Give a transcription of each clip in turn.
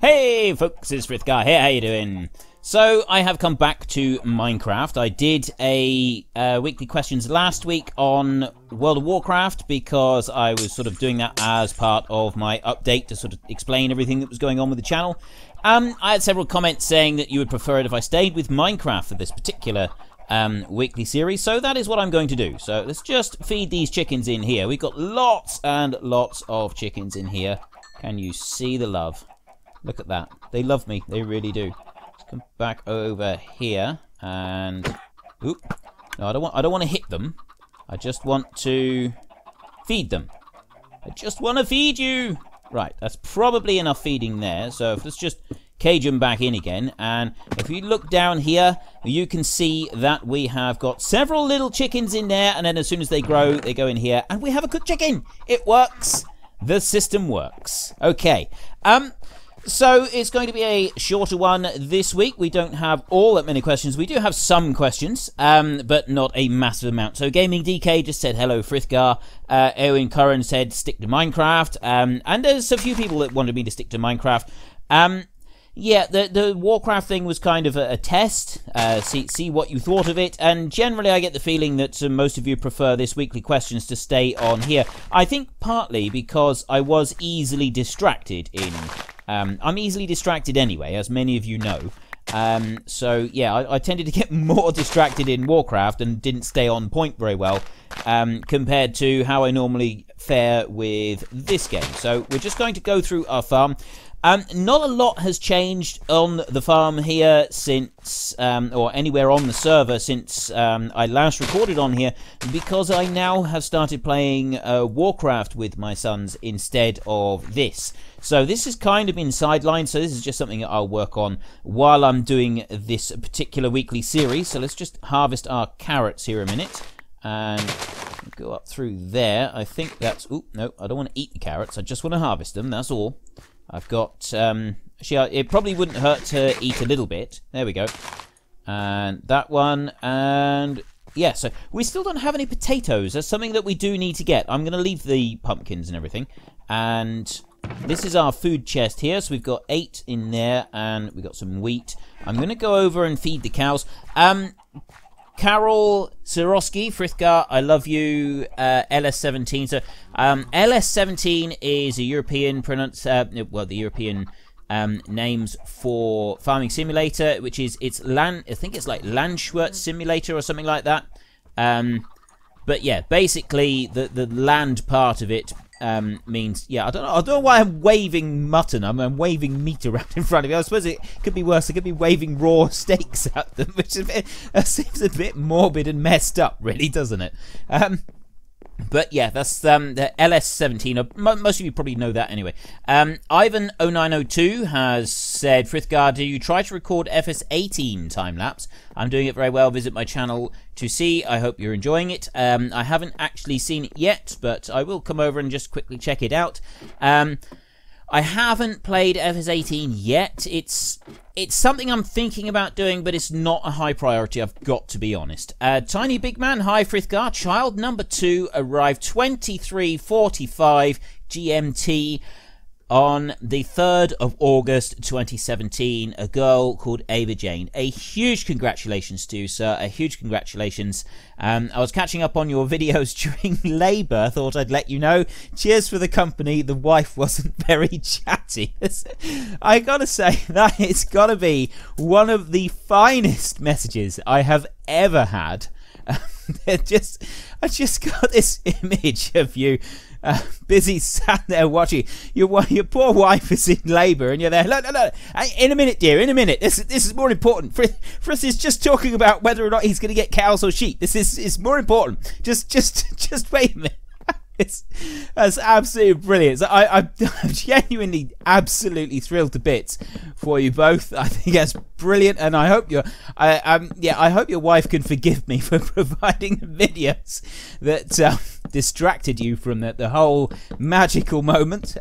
Hey folks, it's Frithgar here, how you doing? So, I have come back to Minecraft. I did a weekly questions last week on World of Warcraft because I was sort of doing that as part of my update to sort of explain everything that was going on with the channel. I had several comments saying that you would prefer it if I stayed with Minecraft for this particular weekly series, so that is what I'm going to do. So let's just feed these chickens in here. We've got lots and lots of chickens in here. Can you see the love? Look at that. They love me. They really do. Let's come back over here and... Oop. No, I don't want to hit them. I just want to feed them. I just want to feed you. Right, that's probably enough feeding there. So let's just cage them back in again. And if you look down here, you can see that we have got several little chickens in there. And then as soon as they grow, they go in here. And we have a cooked chicken. It works. The system works. Okay. So it's going to be a shorter one this week. We don't have all that many questions. We do have some questions, but not a massive amount. So Gaming DK just said hello, Frithgar. Eowyn Curran said stick to Minecraft. And there's a few people that wanted me to stick to Minecraft. Yeah, the Warcraft thing was kind of a test. See what you thought of it. And generally, I get the feeling that most of you prefer this weekly questions to stay on here. I think partly because I was easily distracted in... I'm easily distracted anyway, as many of you know. So, yeah, I tended to get more distracted in Warcraft and didn't stay on point very well compared to how I normally fare with this game. So, we're just going to go through our farm. Not a lot has changed on the farm here since, or anywhere on the server since I last recorded on here, because I now have started playing Warcraft with my sons instead of this. So this has kind of been sidelined, so this is just something that I'll work on while I'm doing this particular weekly series. So let's just harvest our carrots here a minute, and go up through there. I think that's... Oop, no, I don't want to eat the carrots, I just want to harvest them, that's all. I've got, actually, it probably wouldn't hurt to eat a little bit. There we go. And that one, and yeah, so we still don't have any potatoes. That's something that we do need to get. I'm going to leave the pumpkins and everything. And this is our food chest here. So we've got 8 in there, and we've got some wheat. I'm going to go over and feed the cows. Carol Sirosky, Frithgar, I love you, LS17. So, LS17 is a European well, the European names for Farming Simulator, which is, I think it's like Landschwert Simulator or something like that. But yeah, basically, the land part of it means, yeah, I don't know why I'm waving mutton. I'm waving meat around in front of me. I suppose it could be worse. I could be waving raw steaks at them, which seems a bit morbid and messed up, really, doesn't it? But yeah, that's the LS17. Most of you probably know that anyway. Ivan0902 has said, Frithgar, do you try to record FS18 time-lapse? I'm doing it very well. Visit my channel to see. I hope you're enjoying it. I haven't actually seen it yet, but I will come over and just quickly check it out. I haven't played FS18 yet. It's something I'm thinking about doing, but it's not a high priority, I've got to be honest. Tiny Big Man, hi Frithgar. Child number 2 arrived 23:45 GMT on the 3rd of August 2017. A girl called Ava Jane. A huge congratulations to you, sir. A huge congratulations. I was catching up on your videos during labour. Thought I'd let you know. Cheers for the company. The wife wasn't very chatty. I gotta say, that it's gotta be one of the finest messages I have ever had. I just got this image of you busy sat there watching. Your poor wife is in labour, and you're there. No, in a minute, dear. In a minute. This is more important. Frith is just talking about whether or not he's going to get cows or sheep. This is more important. Just wait a minute. That's absolutely brilliant. So I'm genuinely absolutely thrilled to bits for you both. I think that's brilliant, and I hope I hope your wife can forgive me for providing videos that distracted you from the whole magical moment.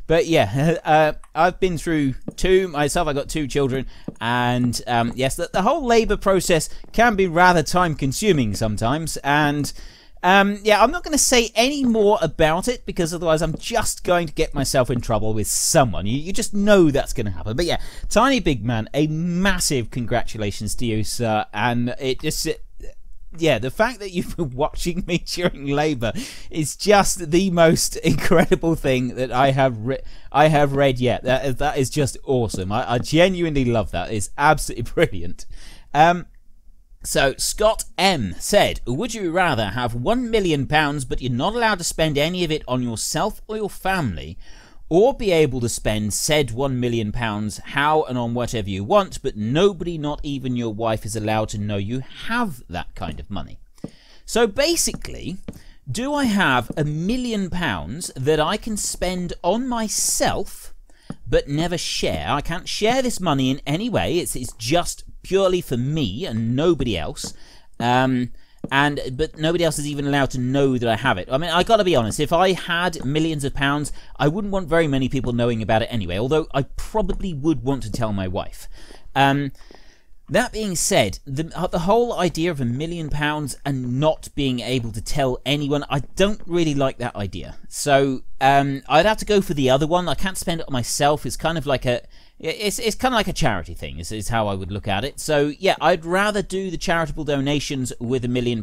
But yeah, I've been through 2 myself. I got 2 children, and yes, the whole labour process can be rather time consuming sometimes, and Yeah, I'm not going to say any more about it because otherwise I'm just going to get myself in trouble with someone. You just know that's going to happen. But yeah, Tiny Big Man, a massive congratulations to you, sir. And it just... yeah, the fact that you've been watching me during Labour is just the most incredible thing that I have read yet. That is just awesome. I genuinely love that. It's absolutely brilliant. So Scott M said, would you rather have £1 million but you're not allowed to spend any of it on yourself or your family, or be able to spend said £1 million how and on whatever you want, but nobody, not even your wife, is allowed to know you have that kind of money? So basically, do I have £1 million that I can spend on myself but never share? I can't share this money in any way. It's just purely for me and nobody else. But nobody else is even allowed to know that I have it. I mean, I gotta be honest, if I had millions of pounds, I wouldn't want very many people knowing about it anyway, although I probably would want to tell my wife. That being said, the whole idea of £1 million and not being able to tell anyone, I don't really like that idea. So I'd have to go for the other one. I can't spend it on myself. It's kind of like a... It's kind of like a charity thing, is how I would look at it. So, yeah, I'd rather do the charitable donations with £1 million.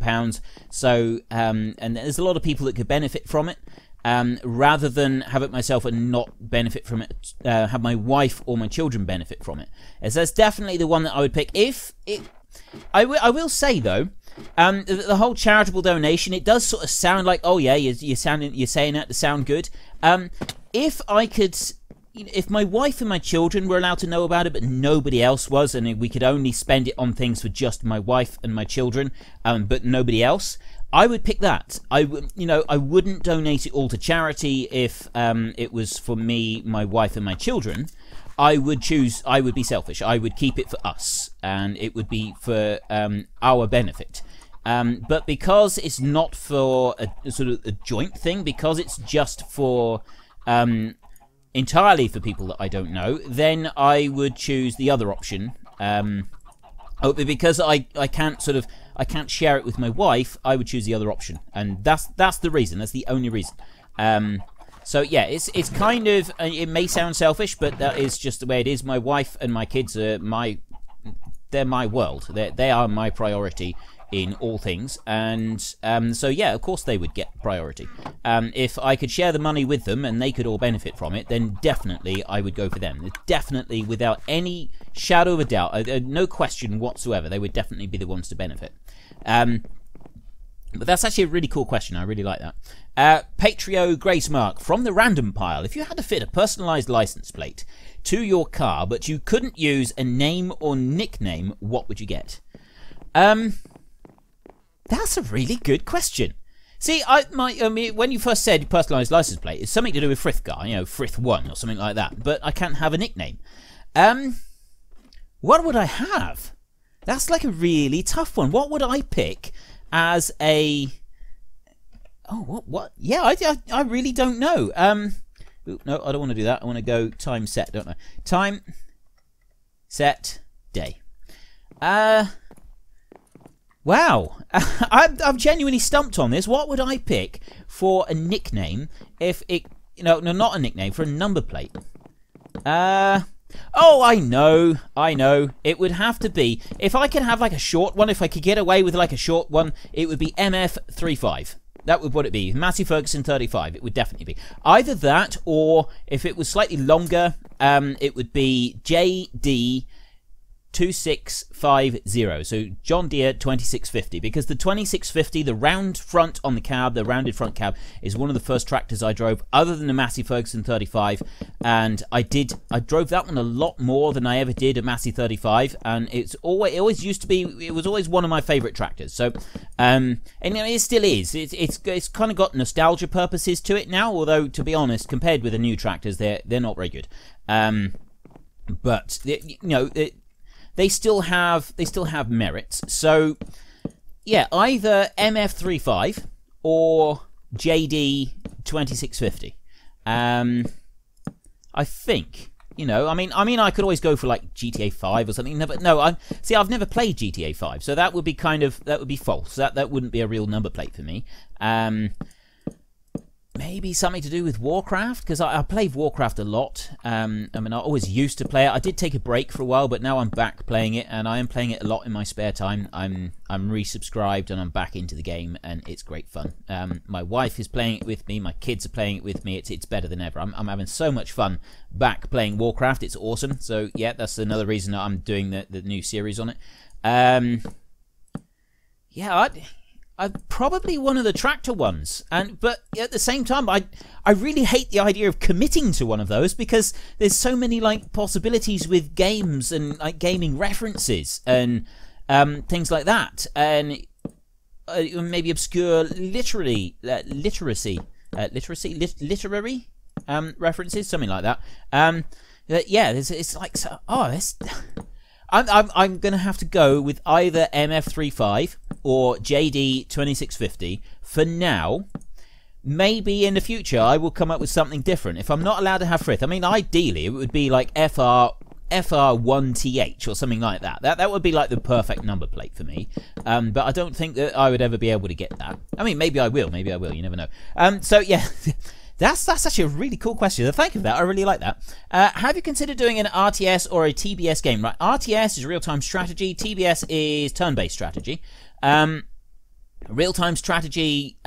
So, and there's a lot of people that could benefit from it, rather than have it myself and not benefit from it, have my wife or my children benefit from it. As that's definitely the one that I would pick. I will say, though, the whole charitable donation, it does sort of sound like, oh, yeah, you're saying that to sound good. If I could... If my wife and my children were allowed to know about it, but nobody else was, and we could only spend it on things for just my wife and my children, but nobody else, I would pick that. I wouldn't donate it all to charity if it was for me, my wife, and my children. I would be selfish. I would keep it for us, and it would be for our benefit. But because it's not for a sort of a joint thing, because it's just for... entirely for people that I don't know, then I would choose the other option. Because I can't share it with my wife, I would choose the other option, and that's the reason. That's the only reason. So yeah, it's kind of, it may sound selfish, but that is just the way it is. My wife and my kids are they're my world. They are my priority in all things, and so yeah, of course they would get priority. If I could share the money with them and they could all benefit from it, then definitely I would go for them. Definitely, without any shadow of a doubt, no question whatsoever, they would definitely be the ones to benefit. But that's actually a really cool question. I really like that. Patrio Gracemark from the random pile. If you had to fit a personalised license plate to your car, but you couldn't use a name or nickname, what would you get? That's a really good question. See, I mean, when you first said personalised license plate, it's something to do with Frithgar, Frith1 or something like that. But I can't have a nickname. What would I have? That's like a really tough one. What would I pick as a... Oh, what? Yeah, I really don't know. No, I don't want to do that. I want to go time set, don't I? Time, set, day. Wow, I'm genuinely stumped on this. What would I pick for a nickname if it... No, not a nickname, for a number plate. Oh, I know. It would have to be... If I could have like a short one, if I could get away with like a short one, it would be MF35. That would what it be. Matthew Ferguson 35. It would definitely be. Either that, or if it was slightly longer, it would be JD 2650. So John Deere 2650, because the 2650, the round front on the cab, the rounded front cab, is one of the first tractors I drove other than the Massey Ferguson 35, and I drove that one a lot more than I ever did a Massey 35, and it always used to be, it was always one of my favorite tractors. So and it still is. It's kind of got nostalgia purposes to it now, although to be honest, compared with the new tractors, they're not very good. But they still have merits. So yeah, either MF35 or JD 2650. I think You know, I mean, I could always go for like GTA 5 or something. But no, I've never played GTA 5, so that would be false. That wouldn't be a real number plate for me. Maybe something to do with Warcraft, because I play Warcraft a lot. I mean, I always used to play it. I did take a break for a while, but now I'm back playing it, and I am playing it a lot in my spare time. I'm resubscribed, and I'm back into the game, and it's great fun. My wife is playing it with me. My kids are playing it with me. It's better than ever. I'm having so much fun back playing Warcraft. It's awesome. So yeah, that's another reason that I'm doing the new series on it. Yeah, I'm probably one of the tractor ones, but at the same time, I really hate the idea of committing to one of those, because there's so many like possibilities with games and like gaming references and things like that, and maybe obscure literary references, something like that. Yeah, it's like I'm going to have to go with either MF35 or JD2650 for now. Maybe in the future I will come up with something different. If I'm not allowed to have Frith, I mean, ideally it would be like FR1TH or something like that. That would be like the perfect number plate for me. But I don't think that I would ever be able to get that. I mean, maybe I will. You never know. So yeah. That's actually a really cool question. Thank you for that. I really like that. Have you considered doing an RTS or a TBS game? Right, RTS is real-time strategy. TBS is turn-based strategy. Real-time strategy,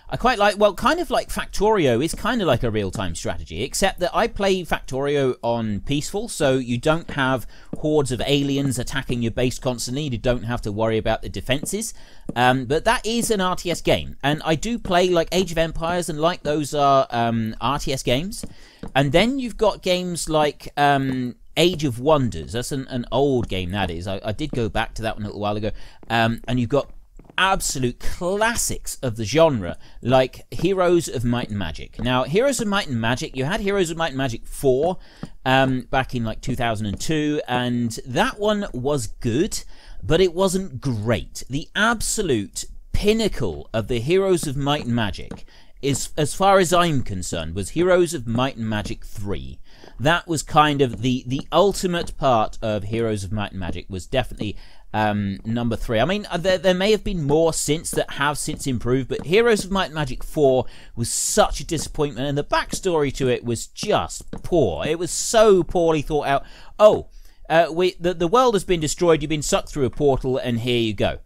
I quite like, well, kind of like Factorio is kind of like a real-time strategy, except that I play Factorio on peaceful, so you don't have hordes of aliens attacking your base constantly. You don't have to worry about the defenses. But that is an RTS game, and I do play like Age of Empires, and like those are RTS games. And then you've got games like Age of Wonders. That's an old game, that is. I did go back to that one a little while ago. And you've got absolute classics of the genre, like Heroes of Might and Magic. Now, Heroes of Might and Magic, you had Heroes of Might and Magic 4 back in like 2002, and that one was good, but it wasn't great. The absolute pinnacle of the Heroes of Might and Magic is, as far as I'm concerned, was Heroes of Might and Magic 3. That was kind of the ultimate part of Heroes of Might and Magic, was definitely number 3. I mean, there may have been more since that have since improved, but Heroes of Might and Magic 4 was such a disappointment, and the backstory to it was just poor. It was so poorly thought out. Oh, the world has been destroyed, you've been sucked through a portal, and here you go.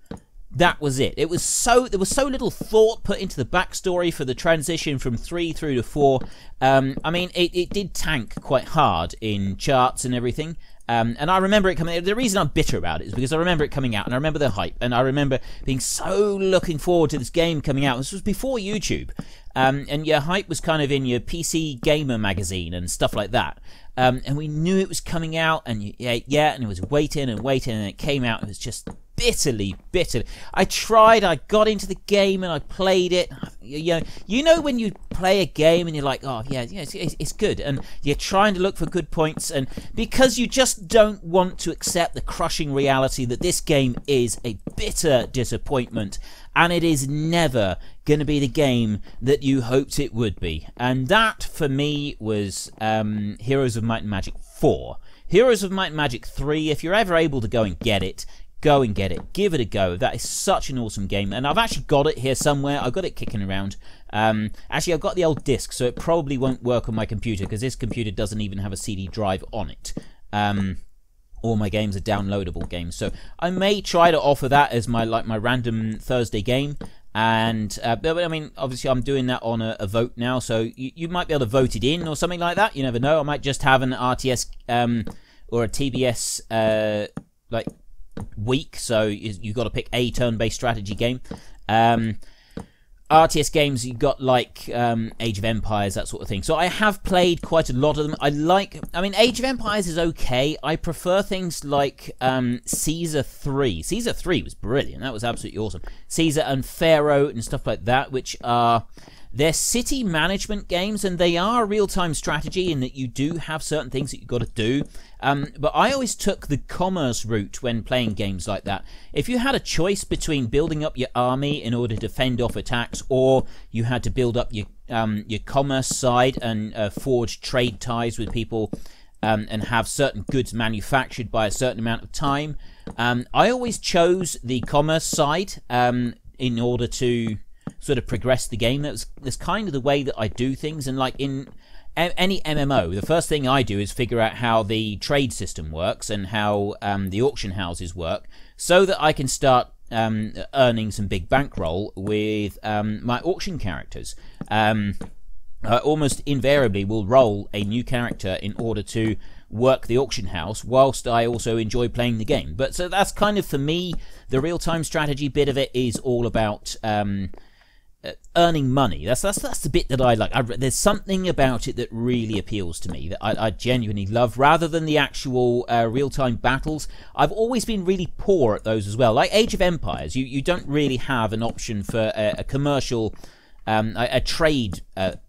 That was it. There was so little thought put into the backstory for the transition from 3 through to 4. I mean, it did tank quite hard in charts and everything. And I remember it coming. The reason I'm bitter about it is because I remember it coming out, and I remember the hype, and I remember being so looking forward to this game coming out. This was before YouTube, and your hype was kind of in your PC Gamer magazine and stuff like that. And we knew it was coming out, and and it was waiting, and it came out. It was just bitterly. I got into the game, and I played it. You know when you play a game and you're like, oh yeah, it's good, and you're trying to look for good points, and because you just don't want to accept the crushing reality that this game is a bitter disappointment, and it is never going to be the game that you hoped it would be. And that for me was Heroes of Might and Magic 4. Heroes of Might and Magic 3, if you're ever able to go and get it, go and get it. Give it a go. That is such an awesome game. And I've actually got it here somewhere. I've got it kicking around. Actually, I've got the old disc, so it probably won't work on my computer, because this computer doesn't even have a CD drive on it. All my games are downloadable games. So I may try to offer that as my random Thursday game. And but I mean, obviously I'm doing that on a vote now, so you might be able to vote it in or something like that. You never know. I might just have an RTS or a TBS like week, so you've got to pick a turn-based strategy game. RTS games, you've got like Age of Empires, that sort of thing. So I have played quite a lot of them. I mean, Age of Empires is okay. I prefer things like Caesar 3. Caesar 3 was brilliant. That was absolutely awesome. Caesar and Pharaoh and stuff like that, which are... They're city management games, and they are real-time strategy in that you do have certain things that you've got to do. But I always took the commerce route when playing games like that. If you had a choice between building up your army in order to fend off attacks, or you had to build up your commerce side and forge trade ties with people and have certain goods manufactured by a certain amount of time. I always chose the commerce side in order to sort of progress the game. That's kind of the way that I do things. And like in any MMO, the first thing I do is figure out how the trade system works and how the auction houses work, so that I can start earning some big bankroll with my auction characters. I almost invariably will roll a new character in order to work the auction house, whilst I also enjoy playing the game. But so that's kind of, for me, the real-time strategy bit of it is all about earning money. That's the bit that I like. There's something about it that really appeals to me, that I genuinely love, rather than the actual real-time battles. I've always been really poor at those as well. Like Age of Empires, you don't really have an option for a commercial a trade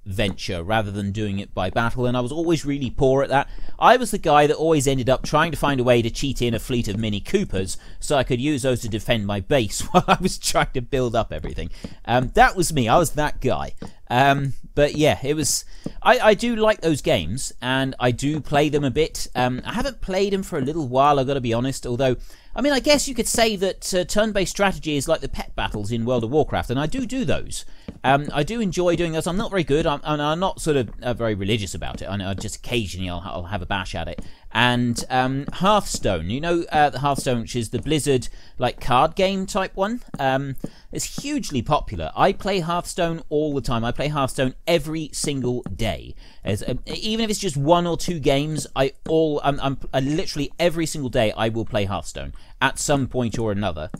venture rather than doing it by battle, and I was always really poor at that. I was the guy that always ended up trying to find a way to cheat in a fleet of Mini Coopers so I could use those to defend my base while I was trying to build up everything. That was me. I was that guy. But yeah, it was. I do like those games, and I do play them a bit. I haven't played them for a little while, I've got to be honest, although, I mean, I guess you could say that turn-based strategy is like the pet battles in World of Warcraft, and I do those. I do enjoy doing those. I'm not very good, I'm not sort of very religious about it. I just occasionally I'll have a bash at it. And Hearthstone, you know, the Hearthstone, which is the Blizzard like card game type one, it's hugely popular. I play Hearthstone all the time. I play Hearthstone every single day. Even if it's just 1 or 2 games, I literally every single day I will play Hearthstone at some point or another.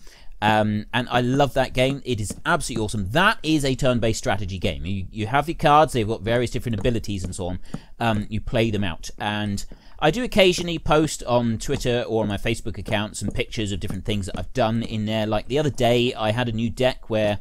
And I love that game. It is absolutely awesome. That is a turn-based strategy game. You have your cards, they've got various different abilities and so on. You play them out. And I do occasionally post on Twitter or on my Facebook account some pictures of different things that I've done in there. Like the other day, I had a new deck where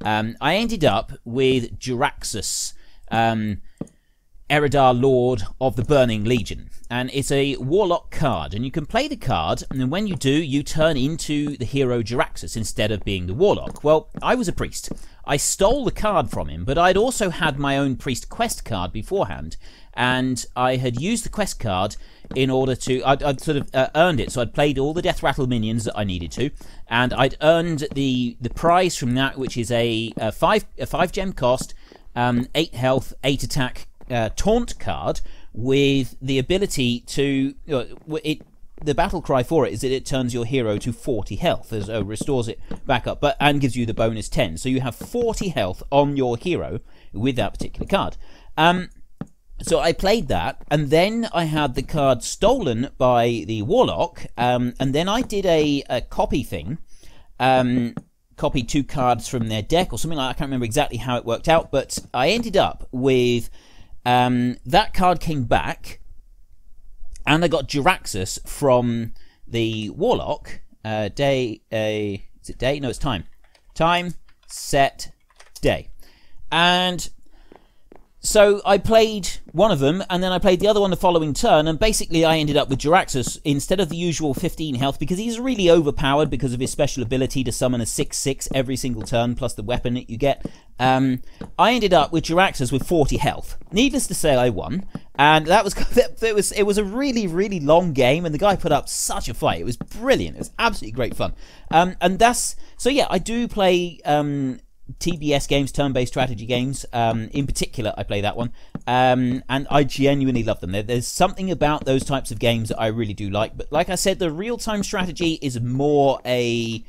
I ended up with Jaraxxus, Eredar Lord of the Burning Legion. And it's a Warlock card, and you can play the card, and then when you do, you turn into the hero Jaraxxus instead of being the Warlock. Well, I was a priest. I stole the card from him, but I'd also had my own priest quest card beforehand, and I had used the quest card in order to... I'd sort of earned it, so I'd played all the Death Rattle minions that I needed to, and I'd earned the prize from that, which is a 5 gem cost, 8 health, 8 attack taunt card, with the ability to... the battle cry for it is that it turns your hero to 40 health, as restores it back up, and gives you the bonus 10. So you have 40 health on your hero with that particular card. So I played that, and then I had the card stolen by the Warlock, and then I did a copy thing, copied 2 cards from their deck or something like that. I can't remember exactly how it worked out, but I ended up with that card came back, and I got Jaraxxus from the Warlock. Is it day? No, it's time. Time, set, day. And so I played one of them, and then I played the other one the following turn, and basically I ended up with Jaraxxus instead of the usual 15 health, because he's really overpowered because of his special ability to summon a 6/6 every single turn, plus the weapon that you get. I ended up with Jaraxxus with 40 health. Needless to say, I won, and that was it was a really, really long game, and the guy put up such a fight. It was brilliant. It was absolutely great fun. And that's... So yeah, I do play... TBS games, turn-based strategy games. In particular, I play that one, and I genuinely love them. There's something about those types of games that I really do like. But like I said, the real-time strategy is more a...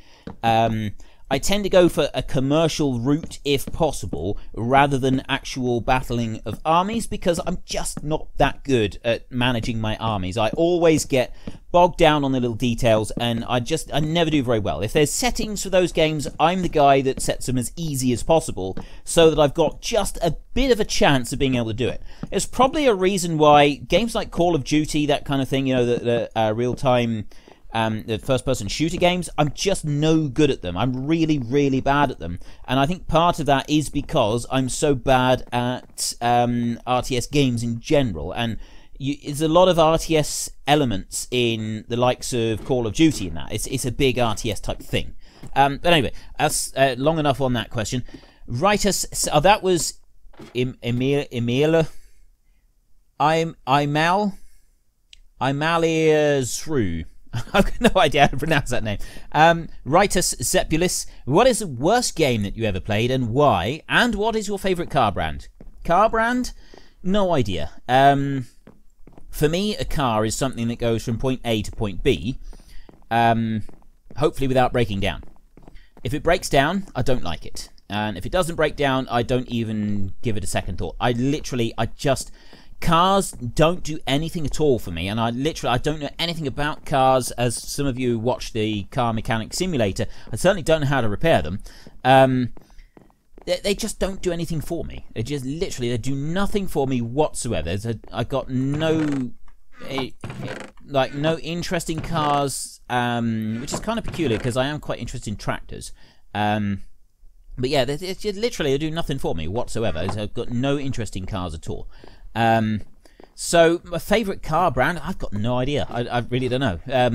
I tend to go for a commercial route if possible, rather than actual battling of armies, because I'm just not that good at managing my armies. I always get bogged down on the little details, and I never do very well. If there's settings for those games, I'm the guy that sets them as easy as possible, so that I've got just a bit of a chance of being able to do it. It's probably a reason why games like Call of Duty, that kind of thing, you know, the real-time... the first-person shooter games, I'm just no good at them. I'm really, really bad at them. And I think part of that is because I'm so bad at RTS games in general. And there's a lot of RTS elements in the likes of Call of Duty in that. It's a big RTS type thing. But anyway, that's long enough on that question. Write us... that was Imal... Imaliasru. I've got no idea how to pronounce that name. Ritus Sepulis. What is the worst game that you ever played and why? And what is your favourite car brand? Car brand? No idea. For me, a car is something that goes from point A to point B, hopefully without breaking down. If it breaks down, I don't like it. And if it doesn't break down, I don't even give it a second thought. Cars don't do anything at all for me, and I don't know anything about cars. As some of you watch the Car Mechanic Simulator, I certainly don't know how to repair them. They just don't do anything for me. They do nothing for me whatsoever. I got no interest in cars, which is kind of peculiar because I am quite interested in tractors. But yeah, they do nothing for me whatsoever. I've got no interest in cars at all. So my favourite car brand, I've got no idea. I really don't know. I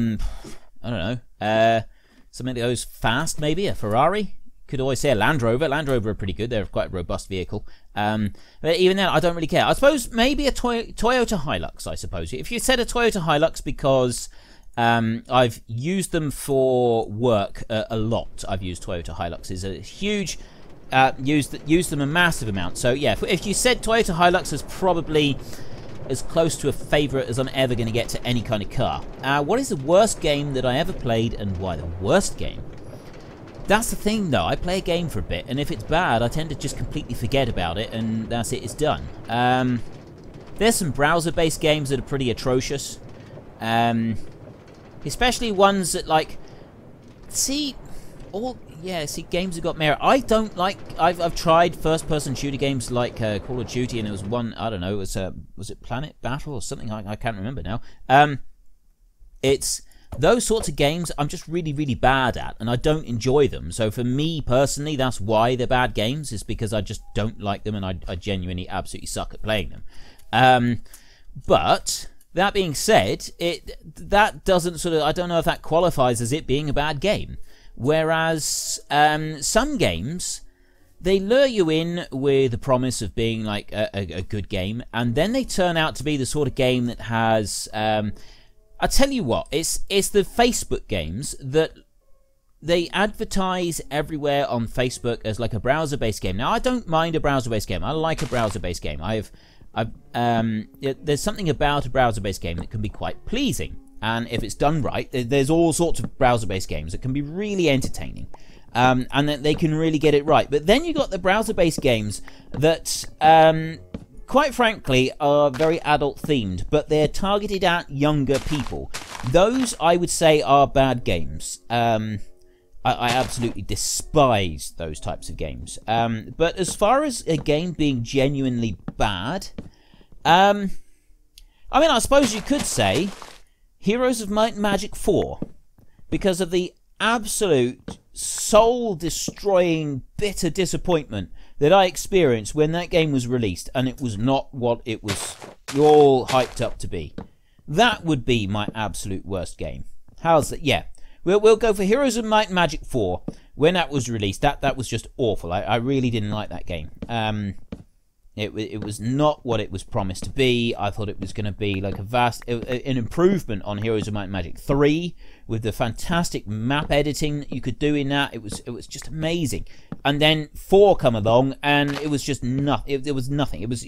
don't know. Something that goes fast, maybe a Ferrari. Could always say a Land Rover. Land Rover are pretty good. They're quite a robust vehicle. But even then, I don't really care. I suppose maybe a Toyota Hilux, I suppose. If you said a Toyota Hilux, because I've used them for work a lot. I've used Toyota Hiluxes. A huge... used them a massive amount. So yeah, if you said Toyota Hilux is probably as close to a favourite as I'm ever going to get to any kind of car. What is the worst game that I ever played and why? The worst game? That's the thing though, I play a game for a bit and if it's bad I tend to just completely forget about it and that's it, it's done. There's some browser based games that are pretty atrocious. Especially ones that like... games have got merit. I don't like... I've tried first-person shooter games like Call of Duty, and it was one... I don't know. Was it Planet Battle or something? I can't remember now. It's those sorts of games I'm just really, really bad at, and I don't enjoy them. So for me personally, that's why they're bad games. Is because I just don't like them, and I genuinely absolutely suck at playing them. But that being said, that doesn't sort of... I don't know if that qualifies as it being a bad game. Whereas some games, they lure you in with the promise of being like a good game, and then they turn out to be the sort of game that has... I tell you what, it's the Facebook games that they advertise everywhere on Facebook as like a browser-based game. Now, I don't mind a browser-based game. I like a browser-based game. There's something about a browser-based game that can be quite pleasing. And if it's done right, there's all sorts of browser-based games that can be really entertaining. And that they can really get it right. But then you got the browser-based games that, quite frankly, are very adult-themed. But they're targeted at younger people. Those, I would say, are bad games. I absolutely despise those types of games. But as far as a game being genuinely bad... I mean, I suppose you could say... Heroes of Might and Magic 4, because of the absolute soul-destroying, bitter disappointment that I experienced when that game was released, and it was not what it was all hyped up to be. That would be my absolute worst game. How's that? Yeah, we'll go for Heroes of Might and Magic 4. When that was released, that was just awful. I really didn't like that game. It was not what it was promised to be. I thought it was going to be like an improvement on Heroes of Might and Magic 3 with the fantastic map editing that you could do in that. It was just amazing. And then 4 come along and it was just nothing. It was nothing. It was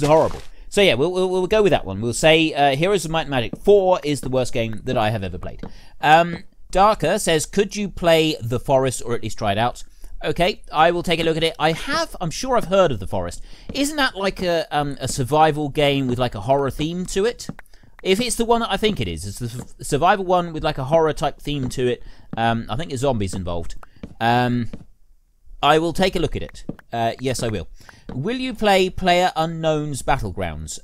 horrible. So yeah, we'll go with that one. We'll say Heroes of Might and Magic 4 is the worst game that I have ever played. Darker says, could you play The Forest or at least try it out? Okay, I will take a look at it. I'm sure I've heard of The Forest. Isn't that like a survival game with like a horror theme to it? If it's the one that I think it is, it's the survival one with like a horror type theme to it. I think there's zombies involved. I will take a look at it. Yes, I will. Will you play PlayerUnknown's Battlegrounds?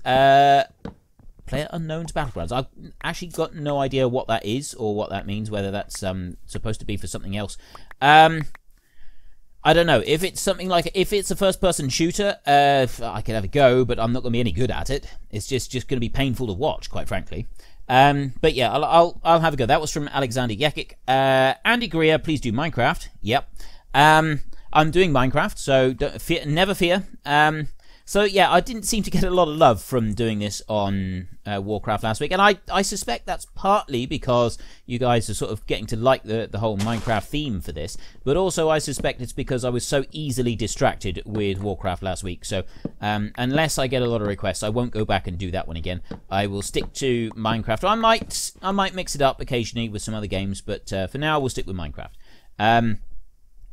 PlayerUnknown's Battlegrounds. I've actually got no idea what that is or what that means, whether that's supposed to be for something else. I don't know. If it's something like... If it's a first-person shooter, I could have a go, but I'm not going to be any good at it. It's just going to be painful to watch, quite frankly. But yeah, I'll have a go. That was from Alexander Yekic. Andy Greer, please do Minecraft. Yep. I'm doing Minecraft, so never fear. So yeah, I didn't seem to get a lot of love from doing this on Warcraft last week, and I suspect that's partly because you guys are sort of getting to like the whole Minecraft theme for this, but also I suspect it's because I was so easily distracted with Warcraft last week. So unless I get a lot of requests, I won't go back and do that one again. I will stick to Minecraft. I might mix it up occasionally with some other games, but for now we'll stick with Minecraft.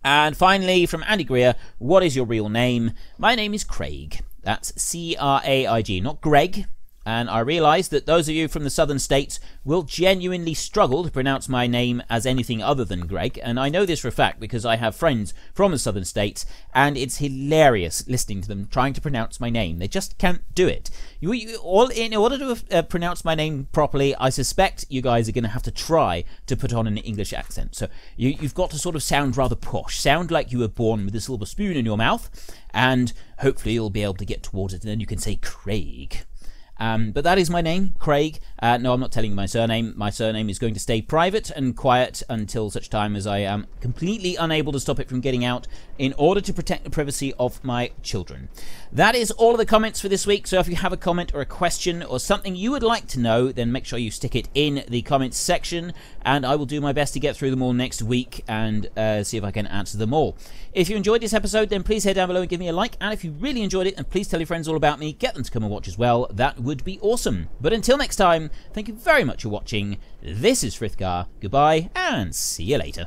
And finally, from Andy Greer, what is your real name? My name is Craig. That's C-R-A-I-G, not Greg. And I realise that those of you from the southern states will genuinely struggle to pronounce my name as anything other than Greg. And I know this for a fact because I have friends from the southern states, and it's hilarious listening to them trying to pronounce my name. They just can't do it. In order to pronounce my name properly, I suspect you guys are going to have to try to put on an English accent. So you've got to sort of sound rather posh, sound like you were born with a silver spoon in your mouth, and hopefully you'll be able to get towards it, and then you can say Craig. But that is my name, Craig. No, I'm not telling you my surname. My surname is going to stay private and quiet until such time as I am completely unable to stop it from getting out in order to protect the privacy of my children. That is all of the comments for this week. So if you have a comment or a question or something you would like to know, then make sure you stick it in the comments section, and I will do my best to get through them all next week and see if I can answer them all. If you enjoyed this episode, then please head down below and give me a like, and if you really enjoyed it, then please tell your friends all about me, get them to come and watch as well. That would be awesome. But until next time, thank you very much for watching. This is Frithgar. Goodbye, and see you later.